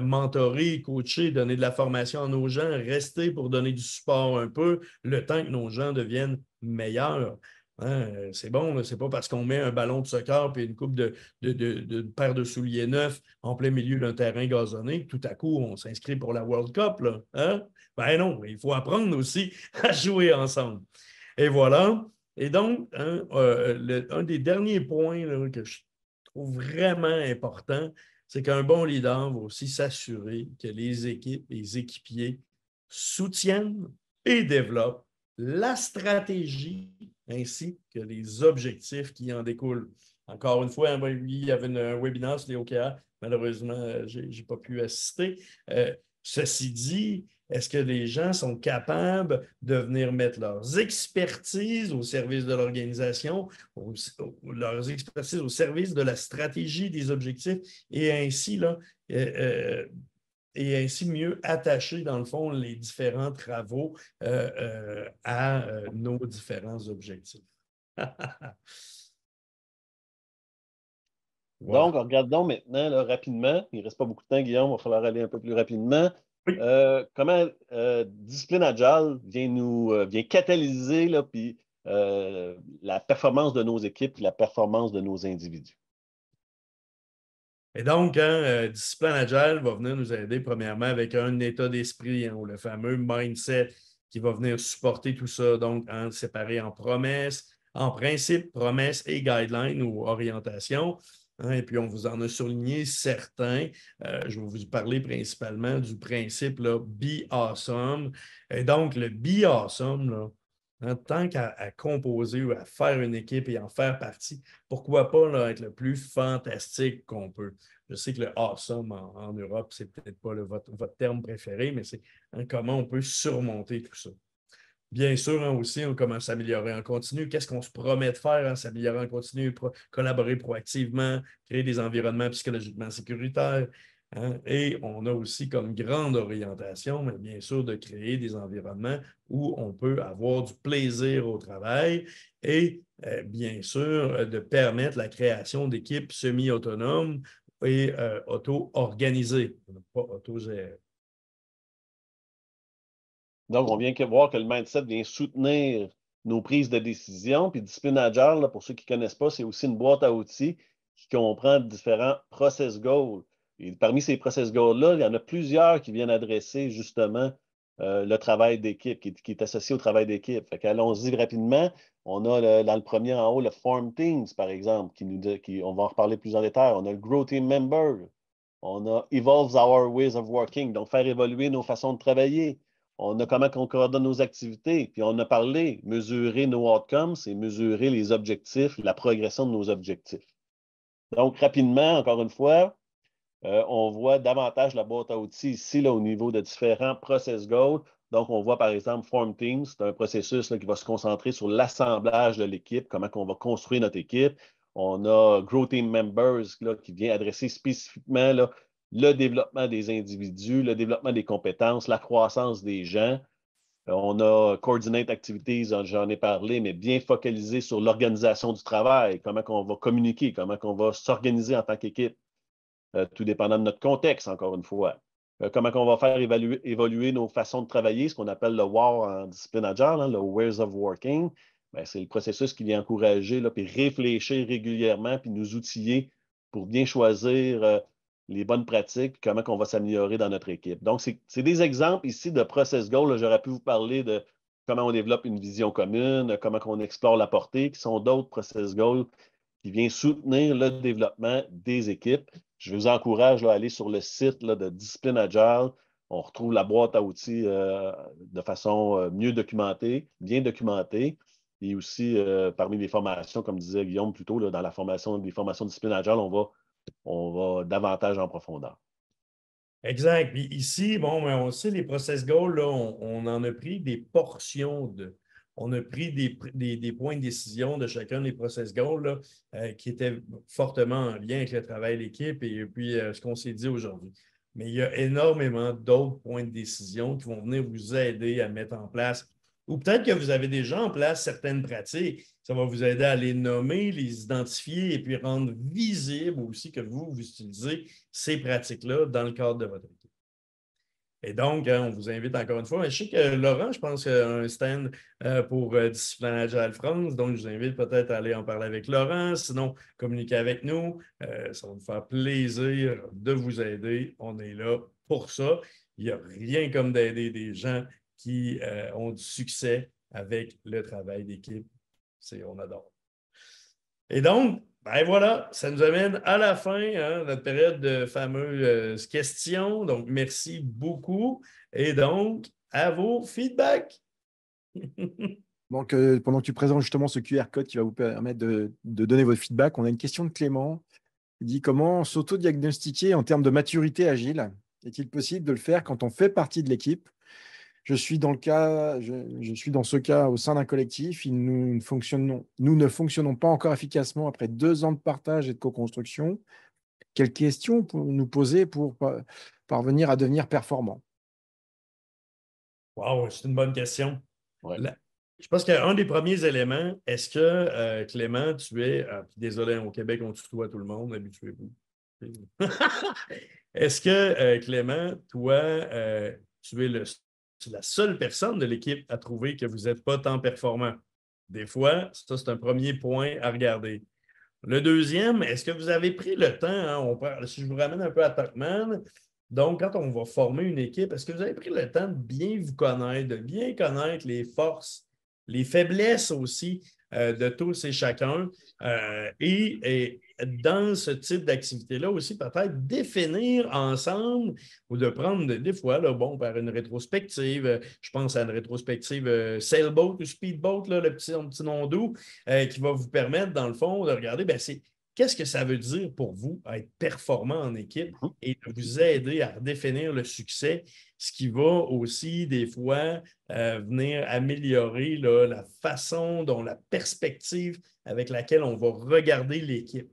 [SPEAKER 3] mentorer, coacher, donner de la formation à nos gens, rester pour donner du support un peu, le temps que nos gens deviennent meilleurs? C'est bon, c'est pas parce qu'on met un ballon de soccer et une coupe de paire de souliers neufs en plein milieu d'un terrain gazonné que tout à coup, on s'inscrit pour la World Cup. Là, hein? Ben non, il faut apprendre aussi à jouer ensemble. Et voilà. Et donc, un des derniers points là, que je trouve vraiment important, c'est qu'un bon leader va aussi s'assurer que les équipes, les équipiers soutiennent et développent la stratégie ainsi que les objectifs qui en découlent. Encore une fois, il y avait un webinaire sur les OKR. Malheureusement, je n'ai pas pu assister. Ceci dit, est-ce que les gens sont capables de venir mettre leurs expertises au service de l'organisation, leurs expertises au service de la stratégie, des objectifs, et ainsi, là, et ainsi mieux attacher, dans le fond, les différents travaux à nos différents objectifs. Voilà.
[SPEAKER 2] Donc, regardons maintenant là, rapidement. Il ne reste pas beaucoup de temps, Guillaume, il va falloir aller un peu plus rapidement.
[SPEAKER 3] Oui.
[SPEAKER 2] Comment Discipline Agile vient catalyser là, puis, la performance de nos équipes et la performance de nos individus.
[SPEAKER 3] Et donc, Discipline Agile va venir nous aider premièrement avec un état d'esprit, ou le fameux mindset qui va venir supporter tout ça, donc séparé en promesses, en principe, promesses et guidelines ou orientation. Et puis, on vous en a souligné certains. Je vais vous parler principalement du principe là, Be Awesome. Et donc, le Be Awesome, là, tant qu'à composer ou à faire une équipe et en faire partie, pourquoi pas là, être le plus fantastique qu'on peut. Je sais que le awesome en Europe, c'est peut-être pas votre terme préféré, mais c'est comment on peut surmonter tout ça. Bien sûr, aussi, on commence à s'améliorer en continu. Qu'est-ce qu'on se promet de faire en s'améliorer en continu? Collaborer proactivement, créer des environnements psychologiquement sécuritaires. Et on a aussi comme grande orientation, mais bien sûr, de créer des environnements où on peut avoir du plaisir au travail et bien sûr, de permettre la création d'équipes semi-autonomes et auto-organisées, pas auto-gérées.
[SPEAKER 2] Donc, on vient voir que le mindset vient soutenir nos prises de décision. Puis Discipline Agile, là, pour ceux qui ne connaissent pas, c'est aussi une boîte à outils qui comprend différents process goals. Et parmi ces process goals-là, il y en a plusieurs qui viennent adresser justement le travail d'équipe, qui est associé au travail d'équipe. Fait qu'allons-y rapidement. On a dans le premier en haut le Form Teams, par exemple, on va en reparler plus en détail. On a le Grow Team Member. On a Evolves Our Ways of Working, donc faire évoluer nos façons de travailler. On a comment on coordonne nos activités. Puis on a parlé, mesurer nos outcomes, c'est mesurer les objectifs, la progression de nos objectifs. Donc, rapidement, encore une fois, on voit davantage la boîte à outils ici là, au niveau de différents process goals. Donc, on voit par exemple Form Teams, c'est un processus là, qui va se concentrer sur l'assemblage de l'équipe, comment on va construire notre équipe. On a Grow Team Members là, qui vient adresser spécifiquement là, le développement des individus, le développement des compétences, la croissance des gens. On a Coordinate Activities, j'en ai parlé, mais bien focalisé sur l'organisation du travail, comment on va communiquer, comment on va s'organiser en tant qu'équipe, tout dépendant de notre contexte, encore une fois. Comment on va faire évoluer nos façons de travailler, ce qu'on appelle le WAR en discipline agile, le Ways of Working. C'est le processus qui vient encourager, là, puis réfléchir régulièrement, puis nous outiller pour bien choisir les bonnes pratiques, comment on va s'améliorer dans notre équipe. Donc, c'est des exemples ici de process goals. J'aurais pu vous parler de comment on développe une vision commune, comment on explore la portée, qui sont d'autres process goals qui viennent soutenir le développement des équipes. Je vous encourage là, à aller sur le site là, de Discipline Agile. On retrouve la boîte à outils de façon mieux documentée, bien documentée. Et aussi, parmi les formations, comme disait Guillaume plus tôt, là, dans les formations de Discipline Agile, on va davantage en profondeur.
[SPEAKER 3] Exact. Puis ici, bon, on sait, les process goals, là, on en a pris des portions de. On a pris des points de décision de chacun des process goals là, qui étaient fortement en lien avec le travail d'équipe et puis ce qu'on s'est dit aujourd'hui. Mais il y a énormément d'autres points de décision qui vont venir vous aider à mettre en place, ou peut-être que vous avez déjà en place certaines pratiques. Ça va vous aider à les nommer, les identifier et puis rendre visible aussi que vous utilisez ces pratiques-là dans le cadre de votre équipe. Et donc, on vous invite encore une fois. Je sais que Laurent, je pense, a un stand pour Discipline Agile France. Donc, je vous invite peut-être à aller en parler avec Laurent. Sinon, communiquez avec nous. Ça va nous faire plaisir de vous aider. On est là pour ça. Il n'y a rien comme d'aider des gens qui ont du succès avec le travail d'équipe. On adore. Et donc, ben voilà, ça nous amène à la fin de notre période de fameuses questions. Donc, merci beaucoup. Et donc, à vos feedbacks.
[SPEAKER 1] Donc, pendant que tu présentes justement ce QR code qui va vous permettre de donner votre feedback, on a une question de Clément qui dit comment s'auto-diagnostiquer en termes de maturité agile Est-il possible de le faire quand on fait partie de l'équipe? Je suis dans ce cas au sein d'un collectif. Nous ne fonctionnons pas encore efficacement après 2 ans de partage et de co-construction. Quelles questions pour nous poser pour parvenir à devenir performants?
[SPEAKER 3] Wow, c'est une bonne question.
[SPEAKER 2] Ouais.
[SPEAKER 3] Je pense qu'un des premiers éléments, est-ce que, Clément, tu es, puis désolé, au Québec, on tutoie tout le monde, habituez-vous. Est-ce que, Clément, toi, tu es la seule personne de l'équipe à trouver que vous n'êtes pas tant performant? Des fois, ça, c'est un premier point à regarder. Le deuxième, est-ce que vous avez pris le temps, hein, si je vous ramène un peu à Topman, donc quand on va former une équipe, est-ce que vous avez pris le temps de bien vous connaître, de bien connaître les forces, les faiblesses aussi de tous et chacun et dans ce type d'activité-là aussi, peut-être définir ensemble ou de prendre des fois, là, bon, par une rétrospective, je pense à une rétrospective Sailboat ou Speedboat, là, le petit nom doux, qui va vous permettre, dans le fond, de regarder, ben, qu'est-ce que ça veut dire pour vous être performant en équipe et de vous aider à redéfinir le succès, ce qui va aussi, des fois, venir améliorer là, la façon dont la perspective avec laquelle on va regarder l'équipe.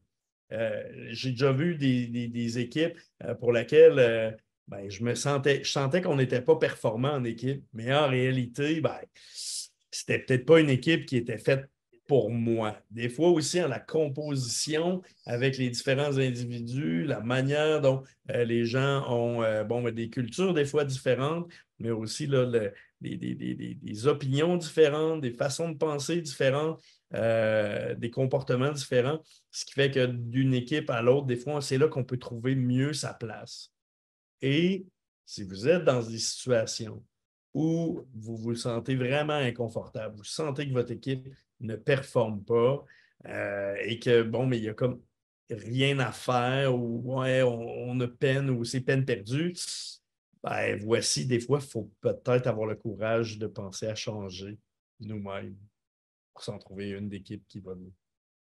[SPEAKER 3] J'ai déjà vu des équipes pour lesquelles ben, je sentais qu'on n'était pas performant en équipe, mais en réalité, ben, c'était peut-être pas une équipe qui était faite pour moi. Des fois aussi, en la composition avec les différents individus, la manière dont les gens ont bon, des cultures des fois différentes, mais aussi là, des opinions différentes, des façons de penser différentes, des comportements différents, ce qui fait que d'une équipe à l'autre, des fois, c'est là qu'on peut trouver mieux sa place. Et si vous êtes dans des situations où vous vous sentez vraiment inconfortable, vous sentez que votre équipe ne performe pas et que, bon, mais il y a comme rien à faire ou ouais, on a peine ou c'est peine perdue, ben, voici, des fois, il faut peut-être avoir le courage de penser à changer nous-mêmes pour s'en trouver une d'équipe qui va nous.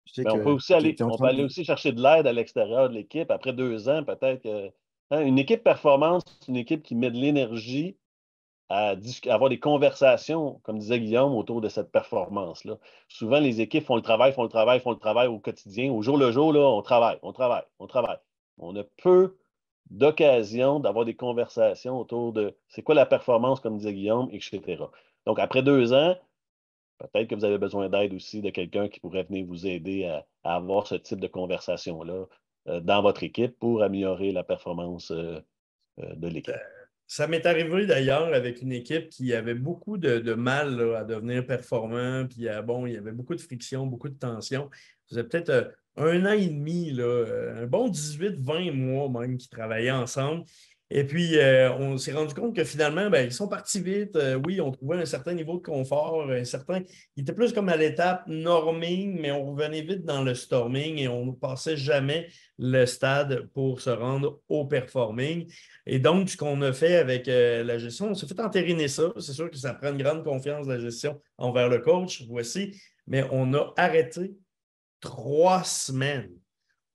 [SPEAKER 1] Je sais
[SPEAKER 2] Mais on peut
[SPEAKER 1] que
[SPEAKER 2] aussi
[SPEAKER 1] tu es en train
[SPEAKER 2] aller
[SPEAKER 1] de...
[SPEAKER 2] aussi chercher de l'aide à l'extérieur de l'équipe. Après 2 ans, peut-être que une équipe performance, c'est une équipe qui met de l'énergie à avoir des conversations, comme disait Guillaume, autour de cette performance-là. Souvent, les équipes font le travail, font le travail, font le travail au quotidien. Au jour le jour, là, on travaille, on travaille, on travaille. On a peu d'occasions d'avoir des conversations autour de c'est quoi la performance, comme disait Guillaume, etc. Donc, après 2 ans, peut-être que vous avez besoin d'aide aussi de quelqu'un qui pourrait venir vous aider à avoir ce type de conversation-là dans votre équipe pour améliorer la performance de l'équipe.
[SPEAKER 3] Ça m'est arrivé d'ailleurs avec une équipe qui avait beaucoup de mal là, à devenir performant, puis bon, il y avait beaucoup de friction, beaucoup de tension. Ça faisait peut-être 1 an et demi, là, un bon 18-20 mois même qui travaillaient ensemble. Et puis, on s'est rendu compte que finalement, ben, ils sont partis vite. Oui, on trouvait un certain niveau de confort, il était plus comme à l'étape norming, mais on revenait vite dans le storming et on ne passait jamais le stade pour se rendre au performing. Et donc, ce qu'on a fait avec la gestion, on s'est fait entériner ça. C'est sûr que ça prend une grande confiance de la gestion envers le coach, voici, mais on a arrêté 3 semaines.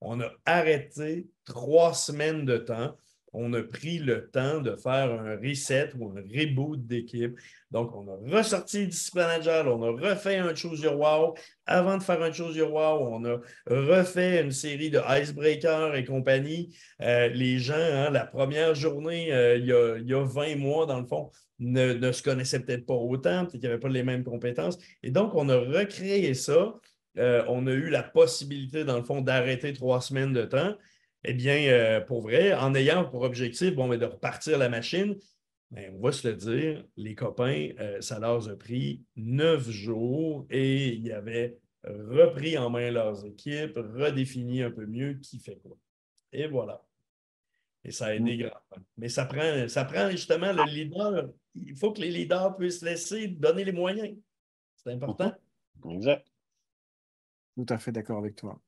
[SPEAKER 3] On a arrêté 3 semaines de temps. On a pris le temps de faire un reset ou un reboot d'équipe. Donc, on a ressorti le discipline agile, on a refait un Choose Your Wow. Avant de faire un Choose Your Wow, on a refait une série de icebreakers et compagnie. Les gens, hein, la première journée, il y a 20 mois, dans le fond, ne se connaissaient peut-être pas autant, peut-être qu'il n'y avait pas les mêmes compétences. Et donc, on a recréé ça. On a eu la possibilité, dans le fond, d'arrêter 3 semaines de temps. Eh bien, pour vrai, en ayant pour objectif bon, de repartir la machine, bien, on va se le dire, les copains, ça leur a pris 9 jours et ils avaient repris en main leurs équipes, redéfini un peu mieux qui fait quoi. Et voilà. Et ça a aidé grandement. Mais ça prend justement le leader. Il faut que les leaders puissent laisser donner les moyens. C'est important.
[SPEAKER 2] Exact.
[SPEAKER 1] Tout à fait d'accord avec toi.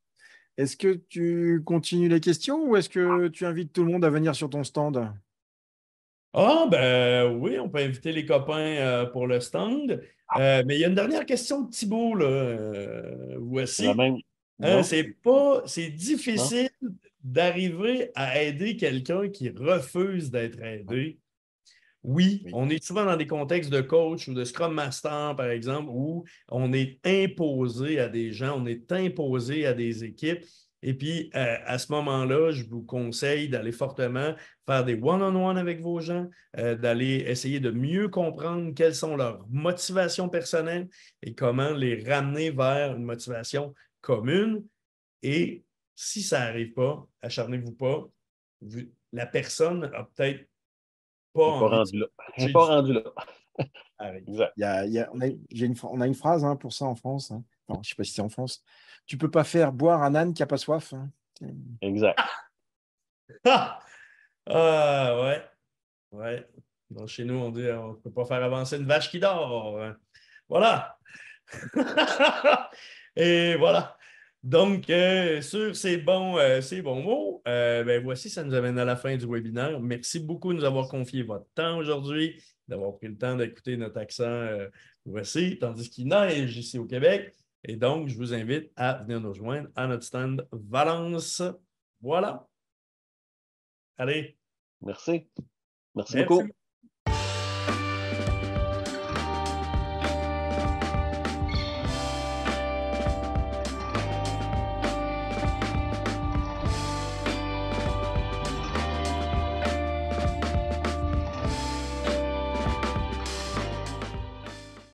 [SPEAKER 1] Est-ce que tu continues les questions ou est-ce que tu invites tout le monde à venir sur ton stand?
[SPEAKER 3] Ah, ben oui, on peut inviter les copains pour le stand. Mais il y a une dernière question de Thibault, là.
[SPEAKER 2] C'est la
[SPEAKER 3] Voici.
[SPEAKER 2] même.
[SPEAKER 3] Hein,
[SPEAKER 2] Non?
[SPEAKER 3] c'est
[SPEAKER 2] Non?
[SPEAKER 3] difficile. d'arriver à aider quelqu'un qui refuse d'être aidé. Oui, on est souvent dans des contextes de coach ou de Scrum Master, par exemple, où on est imposé à des gens, on est imposé à des équipes. Et puis, à ce moment-là, je vous conseille d'aller fortement faire des one-on-one avec vos gens, d'aller essayer de mieux comprendre quelles sont leurs motivations personnelles et comment les ramener vers une motivation commune. Et si ça n'arrive pas, acharnez-vous pas. La personne a peut-être pas
[SPEAKER 2] Il n'est pas
[SPEAKER 3] envie de
[SPEAKER 2] rendu là. Il n'est
[SPEAKER 3] se
[SPEAKER 2] pas rendu là.
[SPEAKER 3] arrête.
[SPEAKER 2] Exact.
[SPEAKER 1] On a une phrase pour ça en France. Hein. Enfin, je ne sais pas si c'est en France. Tu ne peux pas faire boire un âne qui n'a pas soif. Hein.
[SPEAKER 2] Exact.
[SPEAKER 3] Ah! Ah, ouais. Ouais. Donc, chez nous, on dit on ne peut pas faire avancer une vache qui dort. Voilà. Et voilà. Donc, sur ces bons mots, ben voici, ça nous amène à la fin du webinaire. Merci beaucoup de nous avoir confié votre temps aujourd'hui, d'avoir pris le temps d'écouter notre accent voici, tandis qu'il neige ici au Québec. Et donc, je vous invite à venir nous rejoindre à notre stand Valence. Voilà. Allez.
[SPEAKER 2] Merci. Merci
[SPEAKER 3] Merci.
[SPEAKER 2] beaucoup.